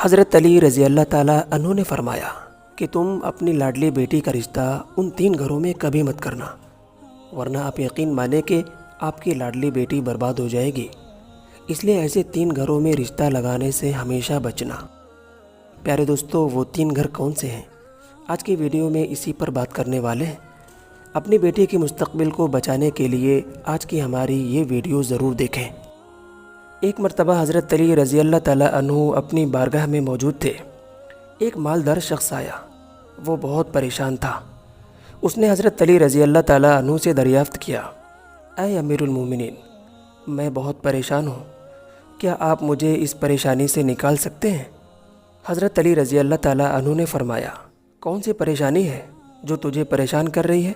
حضرت علی رضی اللہ تعالیٰ عنہ نے فرمایا کہ تم اپنی لاڈلی بیٹی کا رشتہ ان 3 گھروں میں کبھی مت کرنا، ورنہ آپ یقین مانیں کہ آپ کی لاڈلی بیٹی برباد ہو جائے گی۔ اس لیے ایسے 3 گھروں میں رشتہ لگانے سے ہمیشہ بچنا۔ پیارے دوستو، وہ 3 گھر کون سے ہیں؟ آج کی ویڈیو میں اسی پر بات کرنے والے ہیں۔ اپنی بیٹی کے مستقبل کو بچانے کے لیے آج کی ہماری یہ ویڈیو ضرور دیکھیں۔ ایک مرتبہ حضرت علی رضی اللہ تعالیٰ عنہ اپنی بارگاہ میں موجود تھے۔ ایک مالدار شخص آیا، وہ بہت پریشان تھا۔ اس نے حضرت علی رضی اللہ تعالیٰ عنہ سے دریافت کیا، اے امیر المومنین، میں بہت پریشان ہوں، کیا آپ مجھے اس پریشانی سے نکال سکتے ہیں؟ حضرت علی رضی اللہ تعالیٰ عنہ نے فرمایا، کون سی پریشانی ہے جو تجھے پریشان کر رہی ہے؟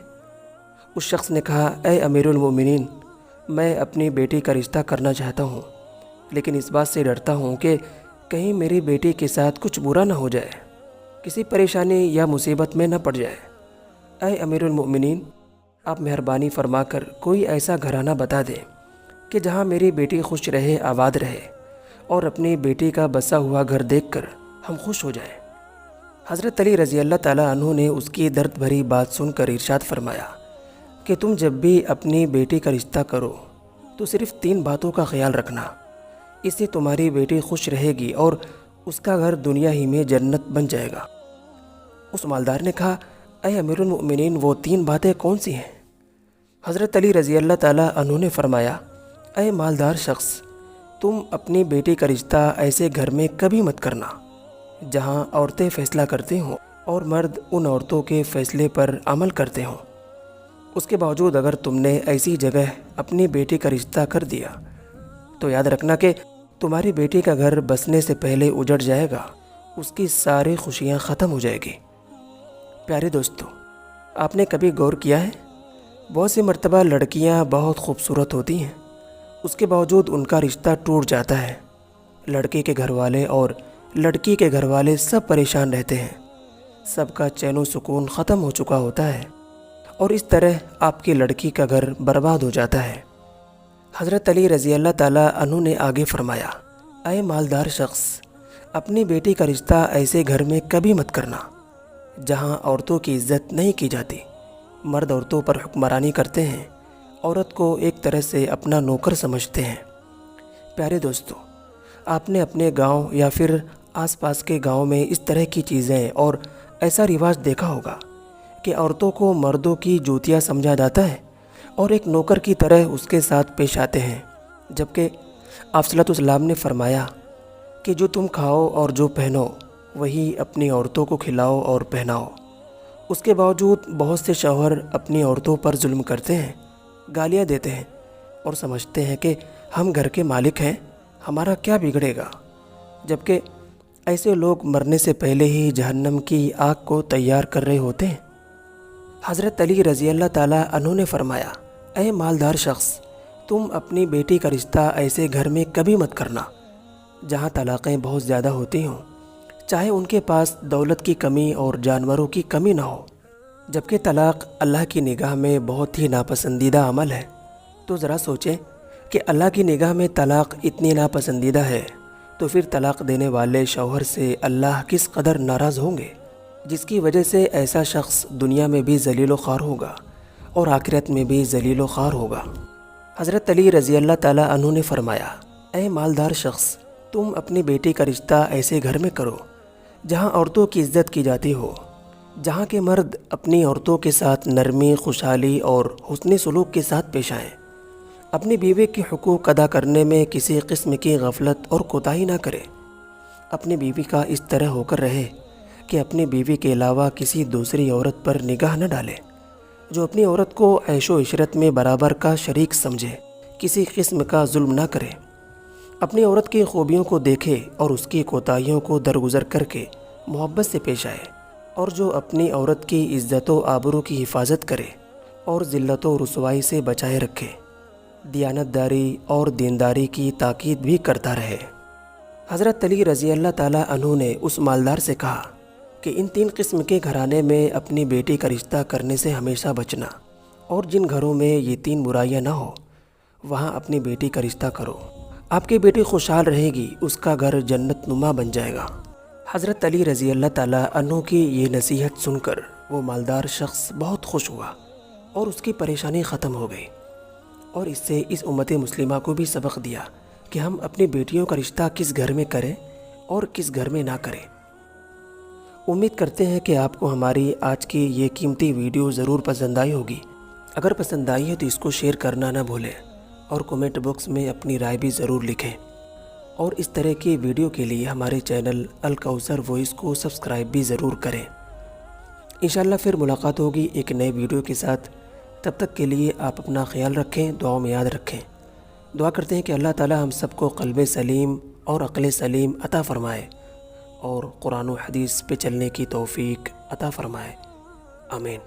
اس شخص نے کہا، اے امیر المومنین، میں اپنی بیٹی کا رشتہ کرنا چاہتا ہوں، لیکن اس بات سے ڈرتا ہوں کہ کہیں میری بیٹی کے ساتھ کچھ برا نہ ہو جائے، کسی پریشانی یا مصیبت میں نہ پڑ جائے۔ اے امیر المؤمنین، آپ مہربانی فرما کر کوئی ایسا گھرانہ بتا دیں کہ جہاں میری بیٹی خوش رہے، آباد رہے، اور اپنی بیٹی کا بسا ہوا گھر دیکھ کر ہم خوش ہو جائیں۔ حضرت علی رضی اللہ تعالیٰ عنہ نے اس کی درد بھری بات سن کر ارشاد فرمایا کہ تم جب بھی اپنی بیٹی کا رشتہ کرو تو صرف 3 باتوں کا خیال رکھنا، اس سے تمہاری بیٹی خوش رہے گی اور اس کا گھر دنیا ہی میں جنت بن جائے گا۔ اس مالدار نے کہا، اے امیر المؤمنین، وہ 3 باتیں کون سی ہیں؟ حضرت علی رضی اللہ تعالیٰ عنہ نے فرمایا، اے مالدار شخص، تم اپنی بیٹی کا رشتہ ایسے گھر میں کبھی مت کرنا جہاں عورتیں فیصلہ کرتی ہوں اور مرد ان عورتوں کے فیصلے پر عمل کرتے ہوں۔ اس کے باوجود اگر تم نے ایسی جگہ اپنی بیٹی کا رشتہ کر دیا تو یاد رکھنا کہ تمہاری بیٹی کا گھر بسنے سے پہلے اجڑ جائے گا، اس کی ساری خوشیاں ختم ہو جائے گی۔ پیارے دوستو، آپ نے کبھی غور کیا ہے؟ بہت سی مرتبہ لڑکیاں بہت خوبصورت ہوتی ہیں، اس کے باوجود ان کا رشتہ ٹوٹ جاتا ہے۔ لڑکے کے گھر والے اور لڑکی کے گھر والے سب پریشان رہتے ہیں، سب کا چین و سکون ختم ہو چکا ہوتا ہے، اور اس طرح آپ کی لڑکی کا گھر برباد ہو جاتا ہے۔ حضرت علی رضی اللہ تعالیٰ عنہ نے آگے فرمایا، اے مالدار شخص، اپنی بیٹی کا رشتہ ایسے گھر میں کبھی مت کرنا جہاں عورتوں کی عزت نہیں کی جاتی، مرد عورتوں پر حکمرانی کرتے ہیں، عورت کو ایک طرح سے اپنا نوکر سمجھتے ہیں۔ پیارے دوستو، آپ نے اپنے گاؤں یا پھر آس پاس کے گاؤں میں اس طرح کی چیزیں اور ایسا رواج دیکھا ہوگا کہ عورتوں کو مردوں کی جوتیاں سمجھا جاتا ہے اور ایک نوکر کی طرح اس کے ساتھ پیش آتے ہیں، جبکہ آپ صلی اللہ علیہ وسلم نے فرمایا کہ جو تم کھاؤ اور جو پہنو وہی اپنی عورتوں کو کھلاؤ اور پہناؤ۔ اس کے باوجود بہت سے شوہر اپنی عورتوں پر ظلم کرتے ہیں، گالیاں دیتے ہیں اور سمجھتے ہیں کہ ہم گھر کے مالک ہیں، ہمارا کیا بگڑے گا، جبکہ ایسے لوگ مرنے سے پہلے ہی جہنم کی آگ کو تیار کر رہے ہوتے ہیں۔ حضرت علی رضی اللہ تعالیٰ عنہ نے فرمایا، اے مالدار شخص، تم اپنی بیٹی کا رشتہ ایسے گھر میں کبھی مت کرنا جہاں طلاقیں بہت زیادہ ہوتی ہوں، چاہے ان کے پاس دولت کی کمی اور جانوروں کی کمی نہ ہو۔ جبکہ طلاق اللہ کی نگاہ میں بہت ہی ناپسندیدہ عمل ہے، تو ذرا سوچیں کہ اللہ کی نگاہ میں طلاق اتنی ناپسندیدہ ہے تو پھر طلاق دینے والے شوہر سے اللہ کس قدر ناراض ہوں گے، جس کی وجہ سے ایسا شخص دنیا میں بھی ذلیل و خوار ہوگا اور آخرت میں بھی ذلیل و خوار ہوگا۔ حضرت علی رضی اللہ تعالیٰ عنہ نے فرمایا، اے مالدار شخص، تم اپنی بیٹی کا رشتہ ایسے گھر میں کرو جہاں عورتوں کی عزت کی جاتی ہو، جہاں کے مرد اپنی عورتوں کے ساتھ نرمی، خوشحالی اور حسن سلوک کے ساتھ پیش آئیں، اپنی بیوی کے حقوق ادا کرنے میں کسی قسم کی غفلت اور کوتاہی نہ کرے، اپنی بیوی کا اس طرح ہو کر رہے کہ اپنی بیوی کے علاوہ کسی دوسری عورت پر نگاہ نہ ڈالے، جو اپنی عورت کو عیش و عشرت میں برابر کا شریک سمجھے، کسی قسم کا ظلم نہ کرے، اپنی عورت کی خوبیوں کو دیکھے اور اس کی کوتاہیوں کو درگزر کر کے محبت سے پیش آئے، اور جو اپنی عورت کی عزت و آبرو کی حفاظت کرے اور ذلت و رسوائی سے بچائے رکھے، دیانت داری اور دینداری کی تاکید بھی کرتا رہے۔ حضرت علی رضی اللہ تعالیٰ عنہ نے اس مالدار سے کہا کہ ان 3 قسم کے گھرانے میں اپنی بیٹی کا رشتہ کرنے سے ہمیشہ بچنا، اور جن گھروں میں یہ 3 برائیاں نہ ہو وہاں اپنی بیٹی کا رشتہ کرو۔ آپ کی بیٹی خوشحال رہے گی، اس کا گھر جنت نما بن جائے گا۔ حضرت علی رضی اللہ تعالیٰ عنہ کی یہ نصیحت سن کر وہ مالدار شخص بہت خوش ہوا اور اس کی پریشانی ختم ہو گئی، اور اس سے اس امت مسلمہ کو بھی سبق دیا کہ ہم اپنی بیٹیوں کا رشتہ کس گھر میں کریں اور کس گھر میں نہ کریں۔ امید کرتے ہیں کہ آپ کو ہماری آج کی یہ قیمتی ویڈیو ضرور پسند آئی ہوگی۔ اگر پسند آئی ہے تو اس کو شیئر کرنا نہ بھولیں اور کومنٹ باکس میں اپنی رائے بھی ضرور لکھیں، اور اس طرح کی ویڈیو کے لیے ہمارے چینل الکوثر وائس کو سبسکرائب بھی ضرور کریں۔ انشاءاللہ پھر ملاقات ہوگی ایک نئے ویڈیو کے ساتھ۔ تب تک کے لیے آپ اپنا خیال رکھیں، دعاؤں میں یاد رکھیں۔ دعا کرتے ہیں کہ اللہ تعالی ہم سب کو قلب سلیم اور عقل سلیم عطا فرمائے اور قرآن و حدیث پہ چلنے کی توفیق عطا فرمائے۔ آمین۔